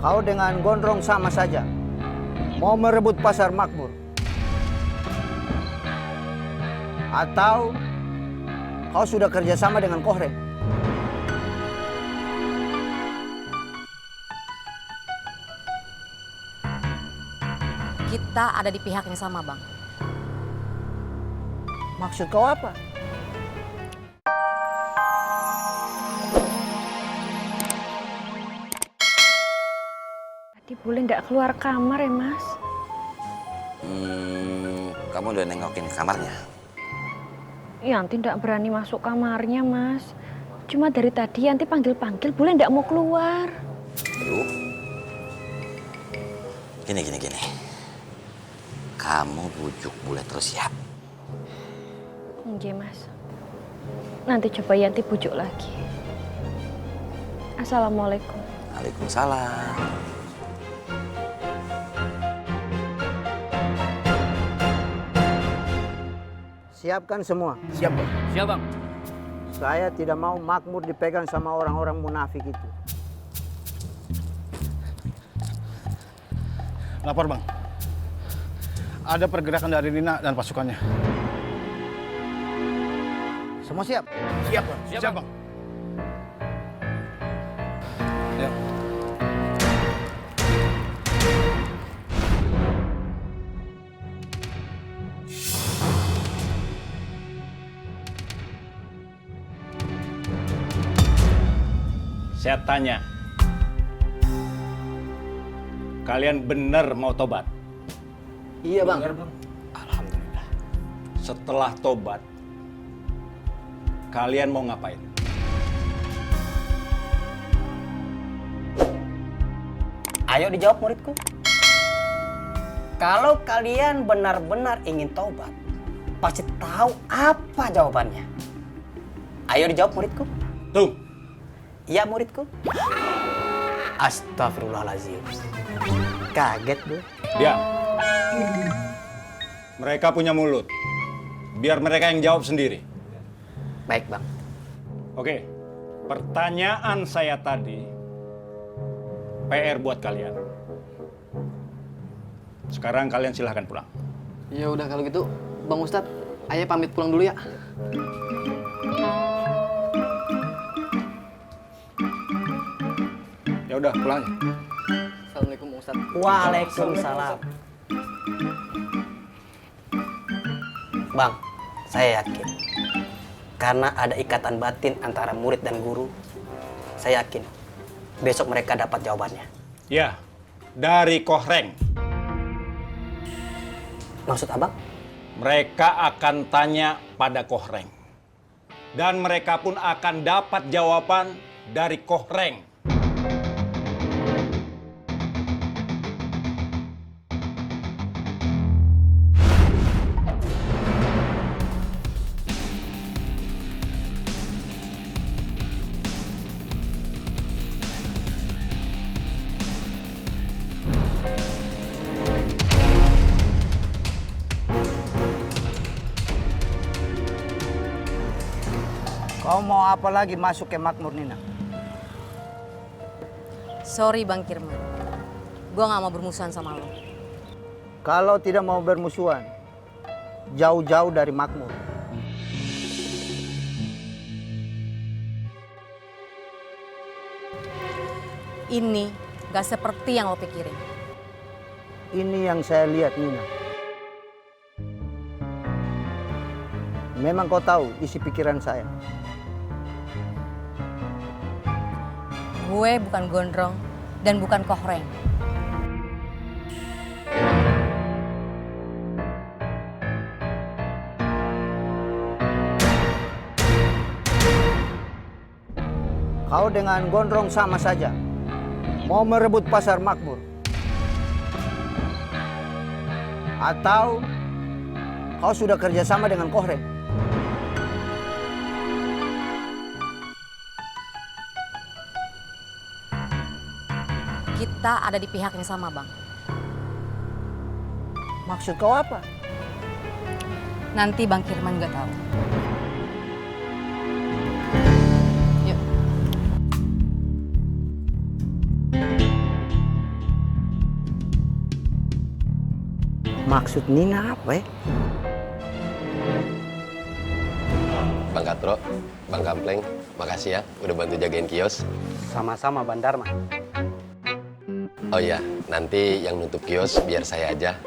Kau dengan Gondrong sama saja. Mau merebut pasar makmur. Atau kau sudah kerjasama dengan Kohreng? Kita ada di pihak yang sama, Bang. Maksud kau apa? Tadi boleh nggak keluar kamar ya, Mas? Kamu udah nengokin kamarnya? Yanti nggak berani masuk kamarnya, Mas. Cuma dari tadi Yanti panggil-panggil, boleh nggak mau keluar? Yuk. Gini. Kamu bujuk Bule terus ya. Nggih, Mas. Nanti coba Yanti bujuk lagi. Assalamualaikum. Waalaikumsalam. Siapkan semua. Siap, Bang. Siap, Bang. Saya tidak mau makmur dipegang sama orang-orang munafik itu. Lapor, Bang. Ada pergerakan dari Nina dan pasukannya. Semua siap? Siap, Bang. Siap, Bang. Ayo. Saya tanya, kalian benar mau tobat? Iya, Bang. Alhamdulillah. Setelah tobat, kalian mau ngapain? Ayo dijawab muridku. Kalau kalian benar-benar ingin taubat, pasti tahu apa jawabannya. Ayo dijawab muridku. Tuh, Iya muridku. Astagfirullahaladzim. Kaget gue. diam. Mereka punya mulut. Biar mereka yang jawab sendiri. Baik, Bang. Oke, pertanyaan saya tadi PR buat kalian. Sekarang kalian silahkan pulang. Ya udah kalau gitu, Bang Ustadz, ayah pamit pulang dulu ya. Ya udah, pulang aja. Assalamualaikum Bang Ustadz. Waalaikumsalam. Bang, saya yakin karena ada ikatan batin antara murid dan guru, saya yakin besok mereka dapat jawabannya. Ya, dari Kohreng. Maksud abang? Mereka akan tanya pada Kohreng. Dan mereka pun akan dapat jawaban dari Kohreng. Kau mau apa lagi masuk ke makmur, Nina? Sorry, Bang Kirman. Gua nggak mau bermusuhan sama lo. Kalau tidak mau bermusuhan, jauh-jauh dari makmur. Ini gak seperti yang lo pikirin. Ini yang saya lihat, Nina. Memang kau tahu isi pikiran saya. Gue bukan Gondrong dan bukan Kohreng. Kau dengan Gondrong sama saja. Mau merebut pasar makmur. Atau kau sudah kerjasama dengan Kohreng? Kita ada di pihak yang sama, Bang. Maksud kau apa? Nanti Bang Kirman nggak tahu. Yuk. Maksud Nina apa ya? Bang Katro, Bang Kampleng, makasih ya udah bantu jagain kios. Sama-sama Bang Dharma. Oh iya, nanti yang nutup kios biar saya aja.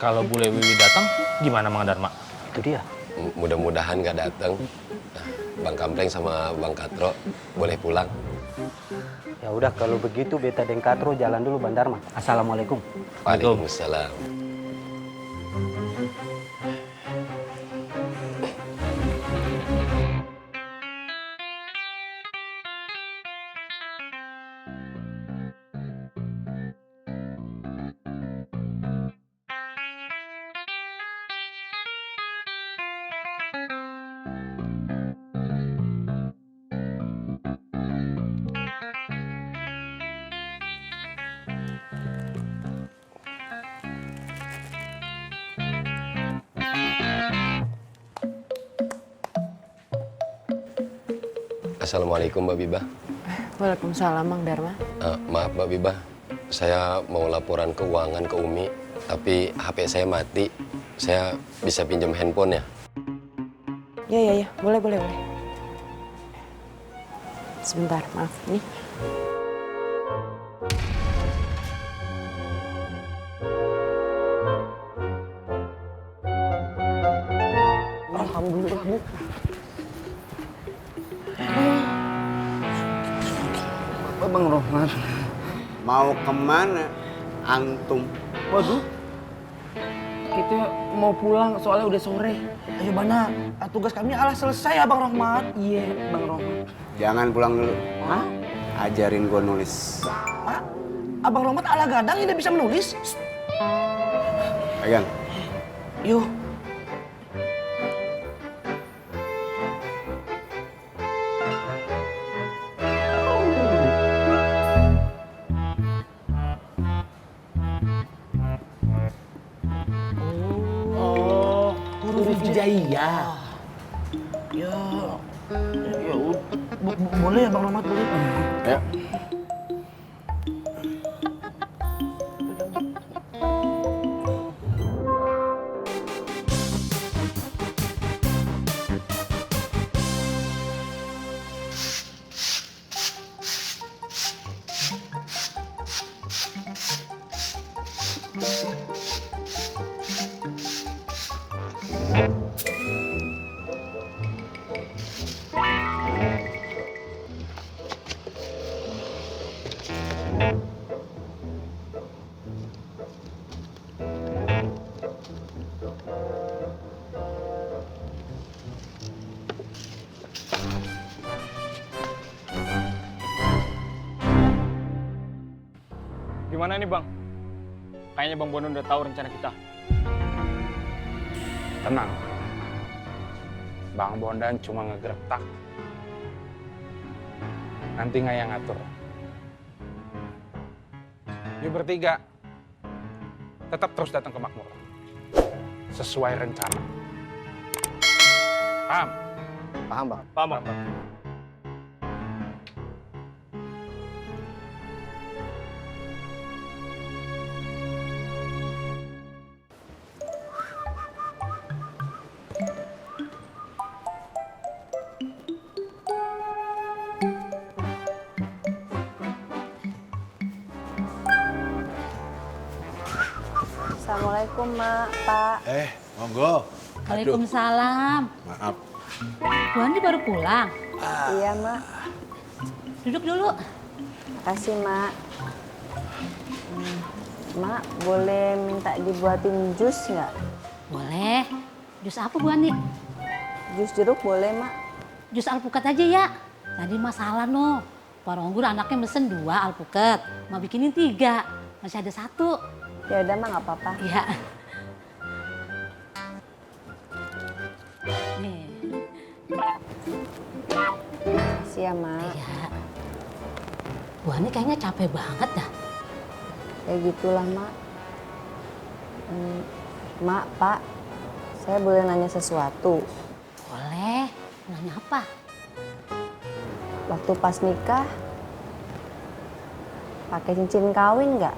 Kalau Bule Wiwi datang, gimana Mang Dharma? Itu dia. Mudah-mudahan nggak datang. Bang Kampleng sama Bang Katro boleh pulang. Ya udah kalau begitu beta dan Katro jalan dulu Bang Dharma. Assalamualaikum. Waalaikumsalam. Assalamualaikum Mbak Bibah. Waalaikumsalam, Mang Dharma. Maaf Mbak Bibah, saya mau laporan keuangan ke Umi, tapi HP saya mati. Saya bisa pinjam handphone ya? Ya, boleh. Sebentar, maaf. Nih. Alhamdulillah Bu. Bang Rohman. Mau kemana antum? Waduh. Kita mau pulang soalnya udah sore. Ayo Bana, tugas kami alah selesai ya Bang Rohman. Iya, Bang Rohman. Jangan pulang dulu. Hah? Ajarin gue nulis. Pak, Abang Rohman ala gadang tidak bisa menulis. Pegang. Yuk. Huruf hijaiyah. Ya boleh ya Bang Rohman, boleh. Ya. Gimana nih Bang? Kayaknya Bang Bono udah tahu rencana kita. Tenang. Bang Bondan cuma ngegertak. Nanti nggak yang ngatur. Ini bertiga tetap terus datang ke Makmur. Sesuai rencana. Paham? Paham, Bang? Paham Bang? Assalamualaikum, Mak, Pak. Monggo. Waalaikumsalam. Maaf. Bu Andi baru pulang. Iya, Mak. Duduk dulu. Makasih, Mak. Mak, boleh minta dibuatin jus nggak? Boleh. Jus apa Bu Andi? Jus jeruk boleh, Mak. Jus alpukat aja ya. Tadi masalah no. Pak Ronggur anaknya mesen 2 alpukat. Mau bikinin 3. Masih ada 1. Ya udah, Mak, nggak apa-apa. Iya. Nih. Makasih ya, Mak. Iya. Bu Ani kayaknya capek banget dah. Ya gitulah, Mak. Mak, Pak, saya boleh nanya sesuatu? Boleh. Nanya apa? Waktu pas nikah, pakai cincin kawin nggak?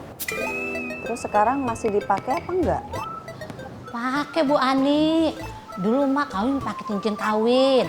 Terus sekarang masih dipakai apa enggak? Pakai Bu Ani. Dulu mak kawin pakai cincin kawin.